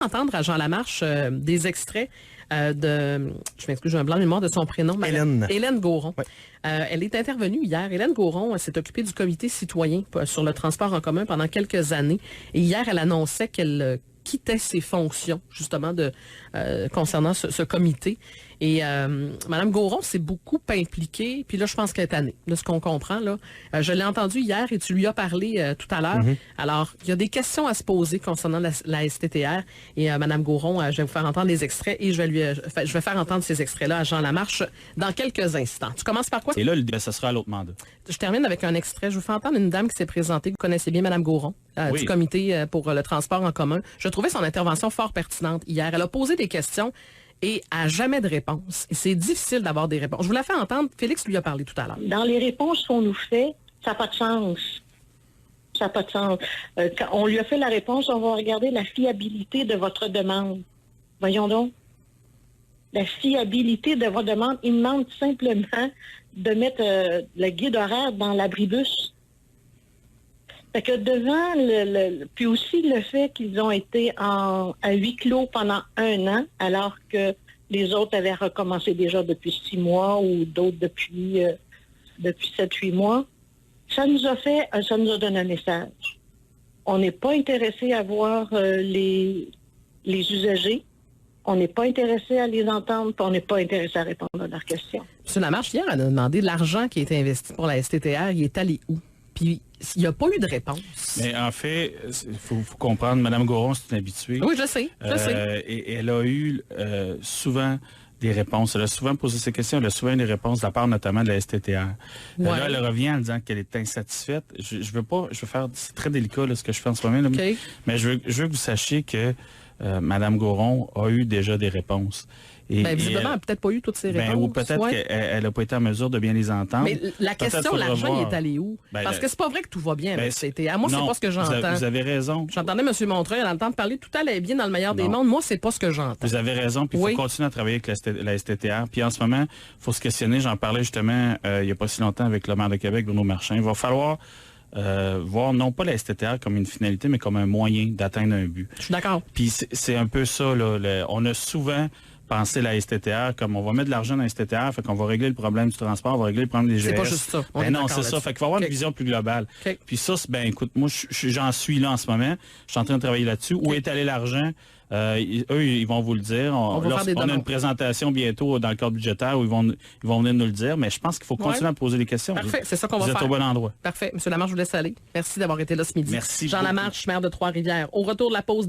Entendre à Jean Lamarche des extraits je m'excuse, j'ai un blanc de mémoire de son prénom. Hélène Gauron. Oui. Elle est intervenue hier. Hélène Gauron s'est occupée du comité citoyen sur le transport en commun pendant quelques années. Et hier, elle annonçait qu'elle quittait ses fonctions, justement, concernant ce comité. Et Mme Gauron s'est beaucoup impliquée. Puis là, je pense qu'elle est tannée, de ce qu'on comprend. Là. Je l'ai entendue hier et tu lui as parlé tout à l'heure. Mm-hmm. Alors, il y a des questions à se poser concernant la STTR. Et Mme Gauron, je vais vous faire entendre les extraits et je vais faire entendre ces extraits-là à Jean Lamarche dans quelques instants. Tu commences par quoi? Et là, ça sera à l'autre mandat. Je termine avec un extrait. Je vous fais entendre une dame qui s'est présentée. Vous connaissez bien Mme Gauron, du comité pour le transport en commun. Je trouvais son intervention fort pertinente hier. Elle a posé des questions et à jamais de réponse. Et c'est difficile d'avoir des réponses. Je vous la fais entendre. Félix lui a parlé tout à l'heure. Dans les réponses qu'on nous fait, ça n'a pas de sens. Ça n'a pas de sens. Quand on lui a fait la réponse, on va regarder la fiabilité de votre demande. Voyons donc. La fiabilité de votre demande, il demande simplement de mettre le guide horaire dans l'abribus. Fait que devant puis aussi le fait qu'ils ont été à huis clos pendant 1 an, alors que les autres avaient recommencé déjà depuis 6 mois ou d'autres depuis 7-8 mois, ça nous a donné un message. On n'est pas intéressé à voir les usagers. On n'est pas intéressé à les entendre, puis on n'est pas intéressé à répondre à leurs questions. M. Lamarche, hier, elle a demandé l'argent qui a été investi pour la STTR, il est allé où? Puis, il n'y a pas eu de réponse. Mais en fait, il faut comprendre, Mme Gauron, c'est une habituée. Oui, je sais. Et elle a eu souvent des réponses. Elle a souvent posé ces questions. Elle a souvent eu des réponses de la part notamment de la STTR. Ouais. Là, elle revient en disant qu'elle est insatisfaite. C'est très délicat là, ce que je fais en ce moment. Là, okay. Mais je veux que vous sachiez que Mme Gauron a eu déjà des réponses. Visiblement, elle n'a peut-être pas eu toutes ces réponses. Ou peut-être qu'elle n'a pas été en mesure de bien les entendre. Mais la question, l'argent, il est allé où? Parce que c'est pas vrai que tout va bien. Moi, c'est pas ce que j'entends. Vous avez raison. J'entendais M. Montreuil à l'entendre parler, tout allait bien dans le meilleur des mondes. Moi, c'est pas ce que j'entends. Vous avez raison, puis il faut continuer à travailler avec la STTR. Puis en ce moment, il faut se questionner. J'en parlais justement il n'y a pas si longtemps avec le maire de Québec, Bruno Marchand. Il va falloir voir non pas la STTR comme une finalité, mais comme un moyen d'atteindre un but. Je suis d'accord. Puis c'est un peu ça, là. On a souvent penser la STTR comme on va mettre de l'argent dans la STTR, fait qu'on va régler le problème du transport, on va régler le problème des GS. C'est pas juste ça. Non, c'est ça. Fait qu'il va y avoir une vision plus globale. Puis ça, écoute, moi, j'en suis là en ce moment. Je suis en train de travailler là-dessus. Où est allé l'argent? Eux, ils vont vous le dire. On a une présentation bientôt dans le cadre budgétaire où ils vont venir nous le dire, mais je pense qu'il faut continuer à poser des questions. Parfait, c'est ça qu'on va faire. Vous êtes au bon endroit. Parfait. M. Lamarche, je vous laisse aller. Merci d'avoir été là ce midi. Merci Jean Lamarche, maire de Trois-Rivières. Au retour de la pause